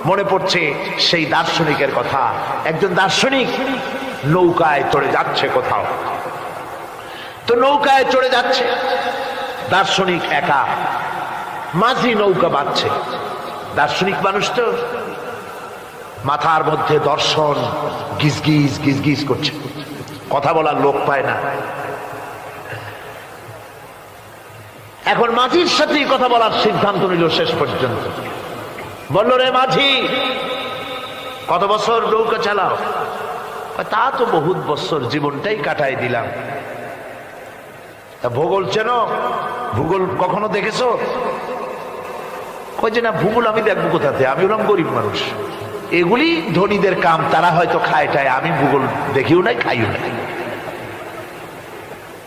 মনে পড়ছে সেই দার্শনিকের কথা। একজন দার্শনিক নৌকায় চড়ে যাচ্ছে কোথাও, তো নৌকায় চড়ে যাচ্ছে দার্শনিক একা, মাঝি নৌকা বাঁধছে। দার্শনিক মানুষ তো মাথার মধ্যে দর্শন গিজগিজ গিজগিজ করছে, কথা বলার লোক পায় না। এখন মাঝির সাথেই কথা বলার সিদ্ধান্ত নিল। শেষ পর্যন্ত বলল, রে মাঝি, কত বছর নৌকা চালাও? তা তো বহুত বছর, জীবনটাই কাটাই দিলাম। তা ভূগোল চেনো? ভূগোল কখনো দেখেছো? কই যে না, ভূগোল আমি দেখবো কোথাতে, আমি হলাম গরিব মানুষ, এগুলি ধনীদের কাম, তারা হয়তো খায় টায়, আমি ভূগোল দেখিও নাই খাইও নাই।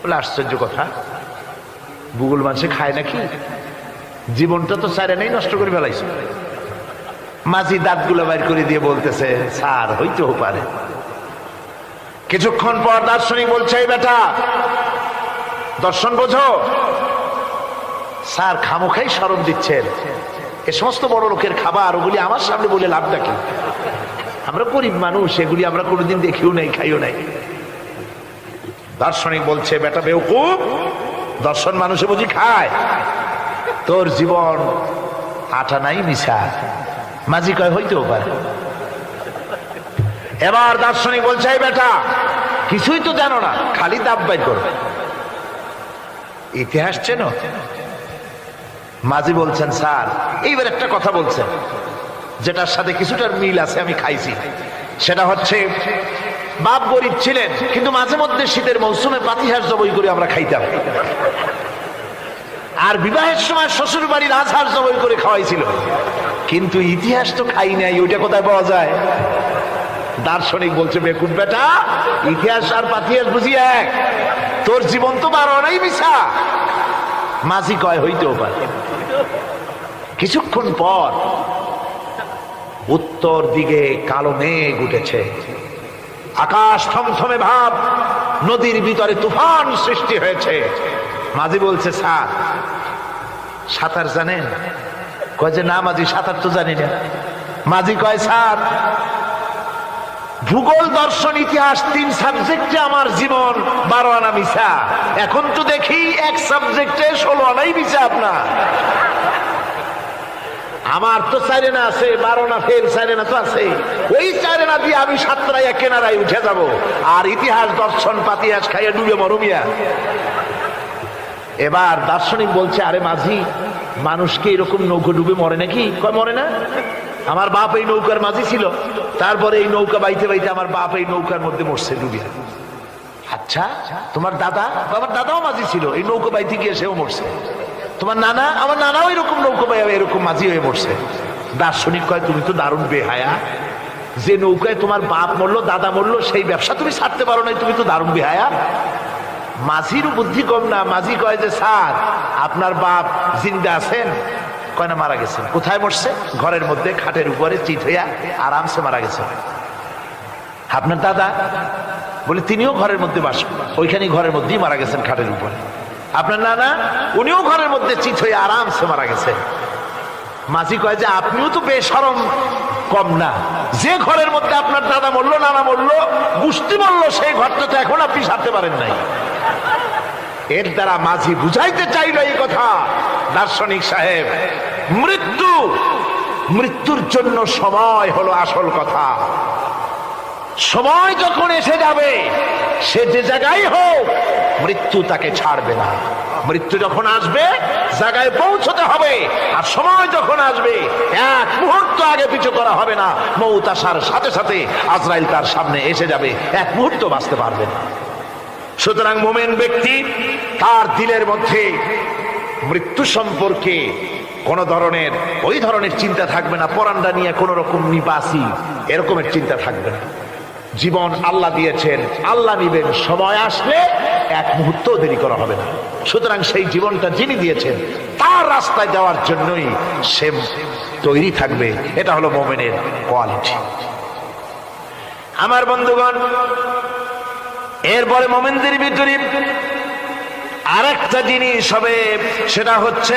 বলে আশ্চর্য কথা, ভূগোল মানুষে খায় নাকি? জীবনটা তো চাইরে নেই, নষ্ট করে ফেলাইছে। মাঝি দাঁতগুলো বাইর করে দিয়ে বলতেছে, স্যার হইতেও পারে। কিছুক্ষণ পর দার্শনিক বলছে, এই বেটা, দর্শন বোঝো? স্যার খামোখাই শরম দিচ্ছেন, এ সমস্ত বড় লোকের খাবার, ওগুলি আমার সামনে বলে লাভটা কি? আমরা গরিব মানুষ, এগুলি আমরা কোনোদিন দেখিও নাই খাইও নাই। দার্শনিক বলছে, বেটা বেওকুফ, দর্শন মানুষে বুঝি খায়? তোর জীবন আটা নাই মিশা। মাঝি কয়, হইতেও পারে। এবার দার্শনিক বলছে, এই বেটা, কিছুই তো জানো না, খালি দাব বাইর করো, ইতিহাস চেনো? মাঝি বলছেন, স্যার, এইবার একটা কথা বলছেন যেটার সাথে কিছুটার মিল আছে, আমি খাইছি। সেটা হচ্ছে, বাপ গরিব ছিলেন, কিন্তু মাঝে মধ্যে শীতের মৌসুমে পাতিহাঁস জবাই করে আমরা খাইতাম, আর বিবাহের সময় শ্বশুর বাড়ির রাজহাঁস জবাই করে খাওয়াইছিল, কিন্তু ইতিহাস তো খাই নাই, ওইটা কোথায় পাওয়া যায়? দার্শনিক বলছে, বেকুব বেটা, ইতিহাস আর পাতিহাঁস বুঝি এক? তোর জীবন তো 12 আনাই মিশা। মাঝি কয়, হইতেও পারে। কিছুক্ষণ পর উত্তর দিকে কালো মেঘ উঠেছে, আকাশ থমথমে ভাব, নদীর ভিতরে তুফান সৃষ্টি হয়েছে। মাঝি বলছে, স্যার সাঁতার জানেন? কয় যে না মাঝি, সাঁতার তো জানি না। মাঝি কয়, স্যার ভূগোল, দর্শন, ইতিহাস 3 সাবজেক্টে আমার জীবন 12 আনা মিশা, এখন তো দেখি এক সাবজেক্টে 16 আনাই মিশা আপনার। আমার তো 4 আনা আছে, 12 আনা ফেল, 4 আনা তো আছে, ওই 4 আনা দিয়ে আমি সাতরায় কেনারায় উঠে যাব, আর ইতিহাস দর্শন পাতিহাস খাইয়ে ডুবে মরমিয়া। এবার দার্শনিক বলছে, আরে মাঝি, মানুষকে এরকম নৌকো ডুবে মরে নাকি? কয় মরে না, আমার বাপ এই নৌকার মাঝি ছিল, তারপরে এই নৌকা বাইতে বাইতে আমার বাপ এই নৌকার মধ্যে মরছে ডুবিয়া। আচ্ছা, তোমার দাদা? আমার দাদাও মাঝি ছিল, এই নৌকা বাইতে গিয়ে সেও মরছে। তোমার নানা? আমার নানাও এরকম নৌকা বাইয়া এরকম মাঝি হয়ে মরছে। দার্শনিক কয়, তুমি তো দারুণ বেহায়া, যে নৌকায় তোমার বাপ মরলো, দাদা মরলো, সেই ব্যবসা তুমি ছাড়তে পারো নাই, তুমি তো দারুণ বেহায়া। মাঝিরও বুদ্ধি কম না। মাঝি কয় যে, স্যার আপনার বাপ জিন্দা আছেন? কয় না, মারা গেছেন। কোথায় মরছে? ঘরের মধ্যে খাটের উপরে চিত হইয়া আরামসে মারা গেছে। আপনার দাদা? বলে তিনিও ঘরের মধ্যে বাস, ওইখানেই ঘরের মধ্যেই মারা গেছেন, খাটের উপরে। আপনার নানা? উনিও ঘরের মধ্যে চিত হইয়া আরামসে মারা গেছে। মাঝি কয় যে, আপনিও তো বেশরম কম না, যে ঘরের মধ্যে আপনার দাদা মরলো, নানা মরলো, গোষ্ঠী মরলো, সেই ঘরটা তো এখন আপনি সারতে পারেন নাই। এর দ্বারা মাঝি বুঝাইতে চাইল এই কথা, দার্শনিক সাহেব, মৃত্যুর জন্য সময় হলো আসল কথা। সময় যখন এসে যাবে, সে যে জায়গায় হোক, মৃত্যু তাকে ছাড়বে না। মৃত্যু যখন আসবে, জায়গায় পৌঁছতে হবে, আর সময় যখন আসবে, 1 মুহূর্ত আগে পিছু করা হবে না। মউত আসার সাথে সাথে আজরাইল তার সামনে এসে যাবে, 1 মুহূর্ত বাঁচতে পারবে না। সুতরাং মুমিন ব্যক্তি, তার দিলের মধ্যে মৃত্যু সম্পর্কে ওই ধরনের চিন্তা থাকবে না, পরান্ডা নিয়ে কোন রকম নিবাসী এরকমের চিন্তা থাকবে না। জীবন আল্লাহ দিয়েছেন, আল্লাহ নিবেন, সময় আসলে 1 মুহূর্ত দেরি করা হবে না। সুতরাং সেই জীবনটা যিনি দিয়েছেন, তার রাস্তায় যাওয়ার জন্যই সে তৈরি থাকবে। এটা হলো মুমিনের কোয়ালিটি। আমার বন্ধুগণ, এরপরে মুমিনদের ভিতরে আরেকটা জিনিস হবে, সেটা হচ্ছে